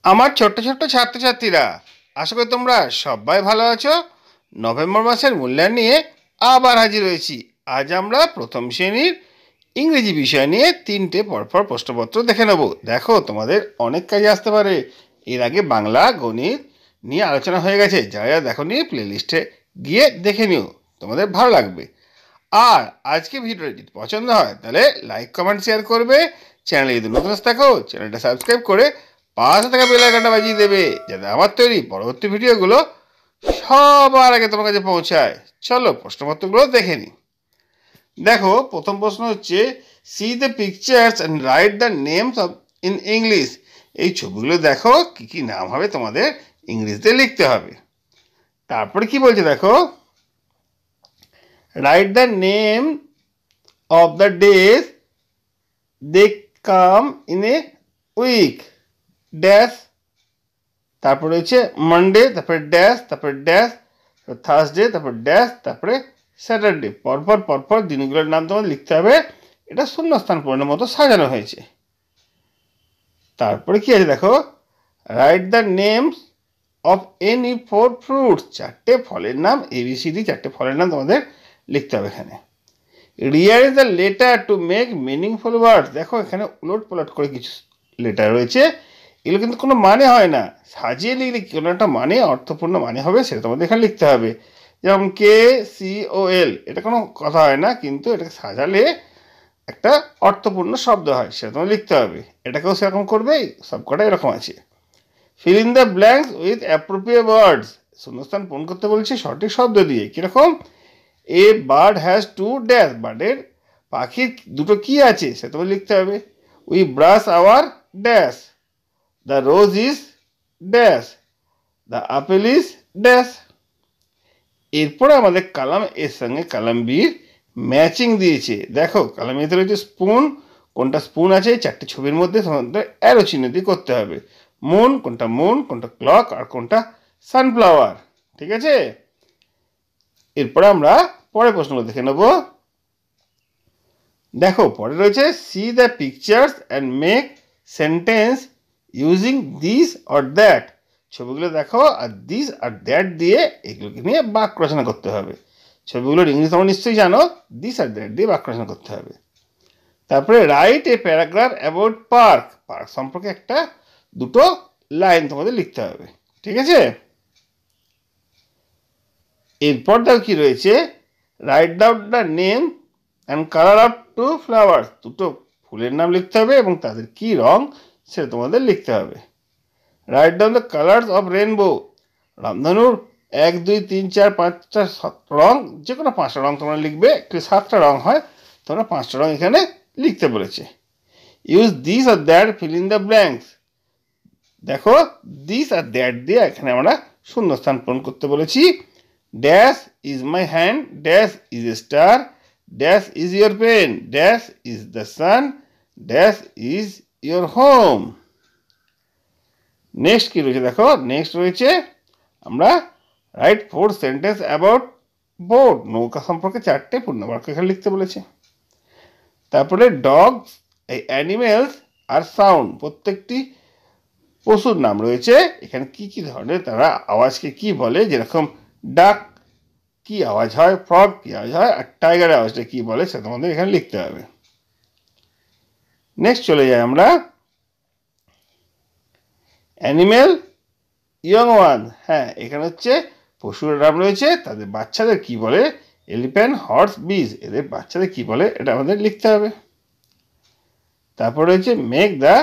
আমার ছোট্ট ছোট্ট ছাত্রছাত্রীরা, আশা করি তোমরা সবাই ভালো আছো। নভেম্বর মাসের মূল্যায়ন নিয়ে আবার হাজির হয়েছি। আজ আমরা প্রথম শ্রেণীর ইংরেজি বিষয় নিয়ে 3টে পরপর প্রশ্নপত্র দেখে নেব। দেখো, তোমাদের অনেক কাজে আসতে পারে। এর আগে বাংলা, গণিত নিয়ে আলোচনা হয়ে গেছে। যারা যারা দেখোনি, প্লেলিস্টে গিয়ে দেখে নিও, তোমাদের ভালো লাগবে। আর আজকে ভিডিওটা যদি পছন্দ হয় তাহলে লাইক, কমেন্ট, শেয়ার করবে। চ্যানেলে যদি নতুন থাকো, চ্যানেলটা সাবস্ক্রাইব করে পাশে থাকা বেল আইকনটা বাজিয়ে দেবে, যাতে আমার তৈরি পরবর্তী ভিডিওগুলো সবার আগে তোমার কাছে পৌঁছায়। চলো প্রশ্নপত্রগুলো দেখে নিই। দেখো, প্রথম প্রশ্ন হচ্ছে, C the pictures and right the names of in English. এই ছবিগুলো দেখো, কি কি নাম হবে তোমাদের ইংলিশতে লিখতে হবে। তারপরে কি বলছে দেখো, write the name of the days they come in a week dash. তারপরে হচ্ছে মানডে, তারপরে ড্যাশ, তারপরে ড্যাশ, থার্সডে, তারপর ড্যাশ, তারপরে স্যাটারডে। পরপর পরপর দিনগুলোর নাম তোমাদের লিখতে হবে। এটা শূন্যস্থান পূরণের মতো সাজানো হয়েছে। তারপরে কি আছে দেখো, write the names of any 4 fruits. 4টে ফলের নাম, ABCD 4টে ফলের নাম তোমাদের লিখতে হবে এখানে। Rearrange the letter to make meaningful ওয়ার্ডস। দেখো, এখানে উলট পালট করে কিছু লেটার রয়েছে। এগুলো কিন্তু কোনো মানে হয় না, সাজিয়ে লিখলে কোনো একটা মানে, অর্থপূর্ণ মানে হবে, সেটা তোমাদের এখানে লিখতে হবে। যেমন KCOL, এটা কোনো কথা হয় না, কিন্তু এটাকে সাজালে একটা অর্থপূর্ণ শব্দ হয়, সেটা তোমার লিখতে হবে। এটাকেও সেরকম করবে, সবকটা এরকম আছে। Feel in the blanks with appropriate words. শূন্যস্থান পূরণ করতে বলছি সঠিক শব্দ দিয়ে। কীরকম, এ বার্ড হ্যাজ 2 ড্যাশ। বার্ডের, পাখির দুটো কি আছে সেটা তোমার লিখতে হবে। We brush hour dash. The rose is dash. The apple is dash. এরপরে আমাদের কালাম এর সঙ্গে কালাম বির ম্যাচিং দিয়েছে। দেখো, কালাম এতে রয়েছে স্পুন। কোনটা স্পুন আছে 4টে ছবির মধ্যে, তোমাদের অ্যারো চিহ্ন দিয়ে করতে হবে। মুন, কোনটা ক্লক, আর কোনটা সানফ্লাওয়ার। ঠিক আছে। এরপরে আমরা পরের প্রশ্নগুলো দেখে নেব। দেখো, পরে রয়েছে, C the pictures and make sentence using this or that. ছবিগুলো দেখো, আর দিস আর দ্যাট দিয়ে এগুলোকে নিয়ে বাক্য রচনা করতে হবে। ছবিগুলোর ইংলিশ তোমরা নিশ্চয়ই জানো, দিস আর দ্যাট দিয়ে বাক্য রচনা করতে হবে। তারপরে write a paragraph about park. Park সম্পর্কে একটা দুটো লাইন তোমাদের লিখতে হবে। ঠিক আছে। এরপর দেখো কি রয়েছে, right down the name and colour of 2 flowers. দুটো ফুলের নাম লিখতে হবে এবং তাদের কি রং সেটা তোমাদের লিখতে হবে। Write down the colours of rainbow. রামধনুর 1, 2, 3, 4, 5টা রং, যে কোনো 5টা রং তোমরা লিখবে। একটু 7টা রং হয়, তোমরা 5টা রং এখানে লিখতে বলেছে। Use this R that, fill in the blanks. দেখো, দিস আর দ্যাট দিয়ে এখানে আমরা শূন্যস্থান পূরণ করতে বলেছি। Dash is my hand, dash is a star, dash is your pen, dash is the sun, dash is your home. Next কি রয়েছে দেখো, নেক্সট রয়েছে, আমরা রাইট 4 সেন্টেন্স অ্যাবাউট বোট। নৌকা সম্পর্কে 4টে পূর্ণবাক্য এখানে লিখতে বলেছে। তারপরে ডগস, এই অ্যানিমেলস আর সাউন্ড, প্রত্যেকটি পশুর নাম রয়েছে। এখানে কি কি ধরনের তারা আওয়াজকে কি বলে, যেরকম ডাক কি আওয়াজ হয়, ফ্রগ কি আওয়াজ হয়, আর টাইগারের আওয়াজটা কি বলে সেটা তোমাদের এখানে লিখতে হবে। নেক্সট চলে যাই আমরা, অ্যানিমেল ইয়ং ওয়ান। হ্যাঁ, এখানে হচ্ছে পশুর নাম রয়েছে, তাদের বাচ্চাদের কি বলে, এলিফ্যান্ট, হর্স, বিজ, এদের বাচ্চাদের কি বলে এটা আমাদের লিখতে হবে। তারপর রয়েছে মেক দ্য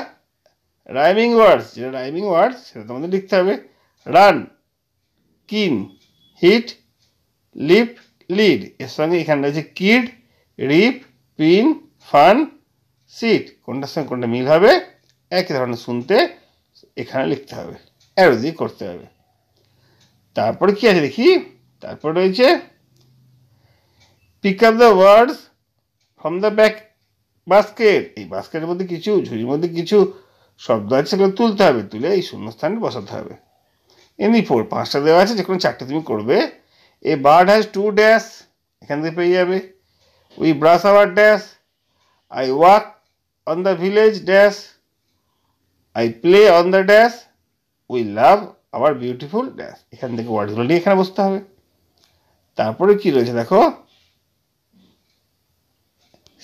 রাইমিং ওয়ার্ডস। যেটা রাইমিং ওয়ার্ডস সেটা তোমাদের লিখতে হবে। রান, কিন, হিট, লিপ, লিড। এর সঙ্গে এখানে রয়েছে কিড, রিপ, পিন, ফান, সিট। কোনটার সঙ্গে কোনটা মিল হবে, একই ধরনের শুনতে এখানে লিখতে হবে, অ্যারো দিয়ে করতে হবে। তারপরে কি আছে দেখি, তারপর রয়েছে pick up the words from the back basket. এই বাস্কেটের মধ্যে কিছু, ঝুড়ির মধ্যে কিছু শব্দ আছে, সেগুলো তুলতে হবে, তুলে এই শূন্যস্থানে বসাতে হবে। এমনি 5টা দেওয়া আছে, যে কোনো 4টে তুমি করবে। এ বার্ড হ্যাজ 2 ড্যাশ, এখান থেকে পেয়ে যাবে। We brush hour dash, I walk on the village dash, I play on the dash, we love our beautiful dash. এখান থেকে ওয়ার্ডগুলো নিয়ে এখানে বসতে হবে। তারপরে কি রয়েছে দেখো,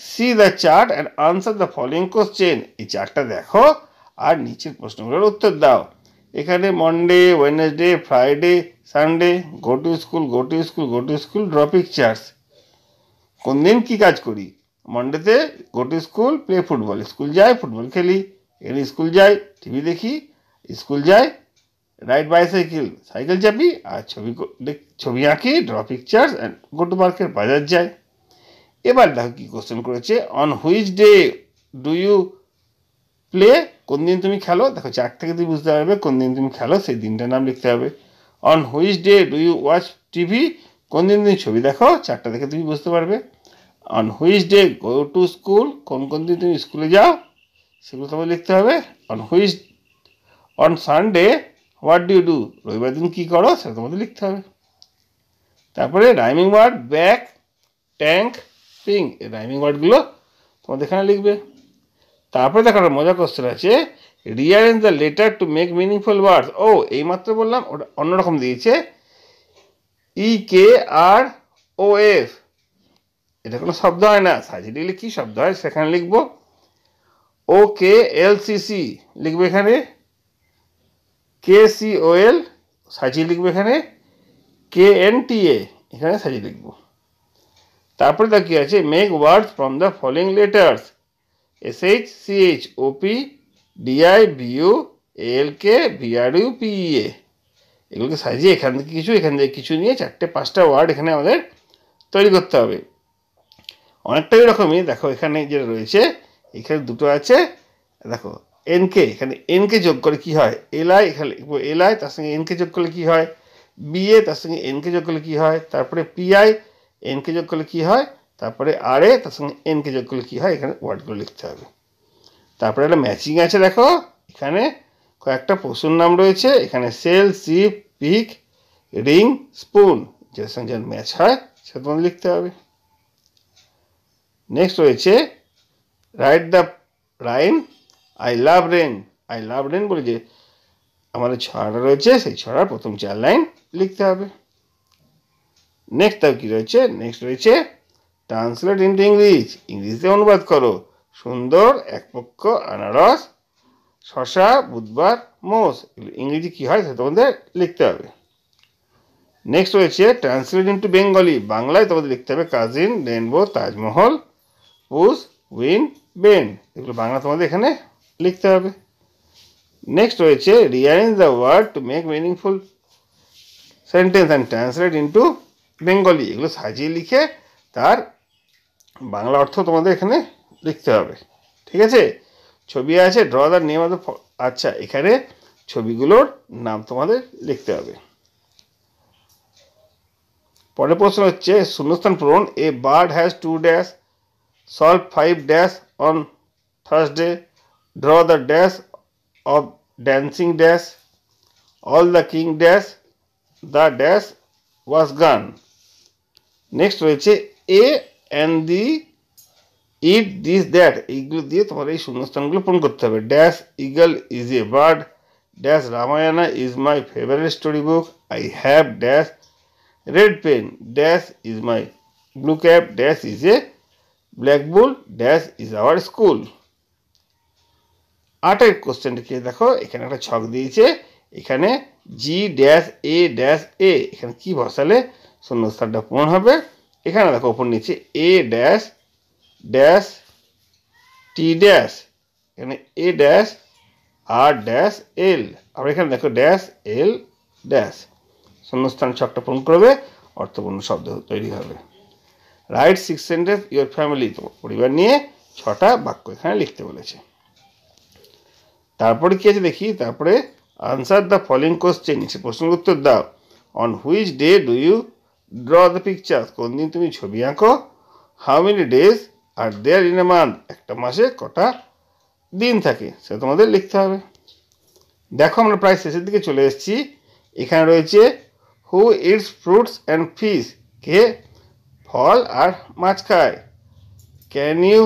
see the chart and answer the following question. এই চার্টটা দেখো আর নিচের প্রশ্নগুলোর উত্তর দাও। এখানে Monday, Wednesday, Friday, Sunday, go to school, go to school, go to school, draw pictures. কোন দিন কী কাজ করি? মন্ডেতে go to school, play football, school যাই, ফুটবল খেলি। এখানে স্কুল যাই, টিভি দেখি, স্কুল যাই, রাইড বাইসাইকেল, সাইকেল চাপি, আর ছবি আঁকি, draw pictures, and go to পার্কের বাজার যাই। এবার দেখো কি কোশ্চেন করেছে, on which day do you play, কোন দিন তুমি খেলো। দেখো চার্ট থেকে তুমি বুঝতে পারবে কোন দিন তুমি খেলো, সেই দিনটার নাম লিখতে হবে। On which day do you watch TV, কোন দিন তুমি ছবি দেখো, চারটা দেখে তুমি বুঝতে পারবে। On which day go to school, কোন কোন দিন তুমি স্কুলে যাও, সেগুলো তোমাকে লিখতে হবে। On Sunday what do you do, রবিবার দিন কী করো সেটা তোমাদের লিখতে হবে। তারপরে rhyming word back, tank, ping, এই রাইমিং ওয়ার্ডগুলো তোমাদের এখানে লিখবে। তারপরে দেখো একটা মজা কোশ্চেন আছে, rearrange the letter to make meaningful words. ও এইমাত্র বললাম, ওটা অন্যরকম দিয়েছে, EKROF, এটা কোনো শব্দ হয় না, সাজিয়ে দিলে কী শব্দ হয় সেখানে লিখবো। OKLCC লিখবে এখানে, KCOL সাজিয়ে লিখবে এখানে, KNTA এখানে সাজিয়ে লিখবো। তারপরে তা কি আছে, make words from the following letters, SH CH OP DI BU ALK VRU PEA, এগুলোকে সাজিয়ে এখান থেকে কিছু নিয়ে 4-5টা ওয়ার্ড এখানে আমাদের তৈরি করতে হবে। অনেকটাই রকমই দেখো, এখানে যে রয়েছে এখানে দুটো আছে দেখো, NK, এখানে NK যোগ করে কি হয়, LI, এখানে LI তার সঙ্গে NK যোগ করলে কি হয়, BA তার সঙ্গে NK যোগ করলে কি হয়, তারপরে PI NK যোগ করলে কি হয়, তারপরে RA তার সঙ্গে NK যোগ করলে কি হয়, এখানে ওয়ার্ডগুলো লিখতে হবে। তারপরে একটা ম্যাচিং আছে দেখো, এখানে কয়েকটা পশুর নাম রয়েছে, এখানে cell, ship, pick, ring, spoon, যার সঙ্গে যার ম্যাচ হয় সেটা তোমাদের লিখতে হবে। নেক্সট রয়েছে write the rhyme I love rain. I love rain বলে যে আমাদের ছড়াটা রয়েছে, সেই ছড়ার প্রথম 4 লাইন লিখতে হবে। নেক্সট তার কী রয়েছে, নেক্সট রয়েছে ট্রান্সলেট ইন্টু ইংলিশ, ইংরেজিতে অনুবাদ করো। সুন্দর, একপক্ষ, আনারস, শশা, বুধবার, মোষ, ইংরেজি কী হয় সেটা তোমাদের লিখতে হবে। নেক্সট রয়েছে ট্রান্সলেট ইন্টু বেঙ্গলি, বাংলায় তোমাদের লিখতে হবে cousin, rainbow, Taj Mahal, puss, win, Ben, এগুলো বাংলা তোমাদের এখানে লিখতে হবে। নেক্সট রয়েছে rearrange the word to make meaningful sentence and translate into Bengali, এগুলো সাজিয়ে লিখে তার বাংলা অর্থ তোমাদের এখানে লিখতে হবে। ঠিক আছে, ছবি আছে, draw the name of the, আচ্ছা এখানে ছবিগুলোর নাম তোমাদের লিখতে হবে। পরের প্রশ্ন হচ্ছে শূন্যস্থান পূরণ, a bird has 2 dash, solve 5 dash on Thursday, draw the dash of dancing dash, all the king dash, the dash was gun. Next রয়েছে a an the it this that, এইগুলো দিয়ে তোমার এই শূন্যস্থানগুলো পূরণ করতে হবে। Dash eagle is a bird, dash Ramayana is my favourite story book, I have dash red pen, dash is my blue cap, dash is a black bull, dash is our school। 8 কোশ্চেনটা দেখো, এখানে একটা ছক দিয়েছে, এখানে জি ড্যাশ এ ড্যাশ এ, এখানে কি বসালে শূন্যস্থানটা পূরণ হবে। এখানে দেখো ওপর নিচে a dash dash T dash, এখানে a dash R dash L, আর এখানে দেখো ড্যাশ এল ড্যাশ, শূন্যস্থান ছকটা পূরণ করবে, অর্থপূর্ণ শব্দ তৈরি হবে। রাইট 6 সেন্টেন্স ইউর ফ্যামিলি, তোমার পরিবার নিয়ে 6টা বাক্য এখানে লিখতে বলেছে। তারপরে কি আছে দেখি, তারপরে আনসার দ্য ফলোইং কোশ্চেন, সে প্রশ্নের উত্তর দাও। On which day do you draw the picture, কোন দিন তুমি ছবি আঁকো। How many days are there in a month, একটা মাসে কটা দিন থাকে সেটা তোমাদের লিখতে হবে। দেখো আমরা প্রায় শেষের দিকে চলে এসেছি। এখানে রয়েছে who eats fruits and fish, কে ফল আর মাছ খায়। Can you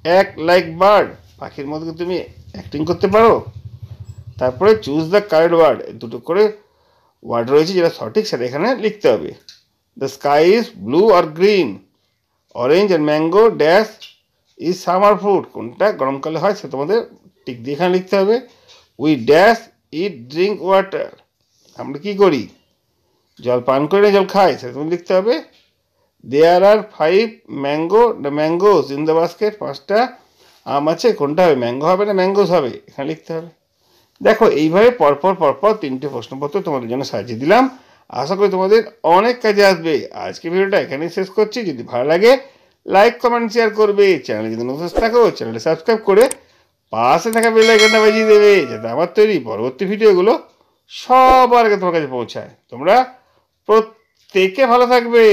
act like bird, পাখির মতো তুমি অ্যাক্টিং করতে পারো। তারপরে চুজ দ্য কারেক্ট ওয়ার্ড, দুটো করে ওয়ার্ড রয়েছে যেটা সঠিক সেটা এখানে লিখতে হবে। The sky is blue or green, orange and mango dash is summer fruit, কোনটা গরমকালে হয় সেটা তোমাদের টিক দিয়ে এখানে লিখতে হবে। We dash it drink water, আমরা কী করি, জল পান করি না জল খাই, সেটা তুমি লিখতে হবে। দেয়ার আর 5 ম্যাঙ্গোস ইন দ্য বাস্কেট, 5টা আম আছে, কোনটা হবে, ম্যাঙ্গো হবে না ম্যাঙ্গোস হবে, এখানে লিখতে হবে। দেখো এইভাবে পরপর 3টে প্রশ্নপত্র তোমাদের জন্য সাজিয়ে দিলাম, আশা করি তোমাদের অনেক কাজে আসবে। আজকে ভিডিওটা এখানেই শেষ করছি, যদি ভালো লাগে লাইক কমেন্ট শেয়ার করবে, চ্যানেলে যদি নতুন থাকো চ্যানেলটা সাবস্ক্রাইব করে পাশে থাকা বেল আইকনটা বাজিয়ে দেবে, যাতে আমার তৈরি পরবর্তী ভিডিওগুলো সবার আগে তোমার কাছে পৌঁছায়। তোমরা প্রত্যেকে ভালো থাকবে।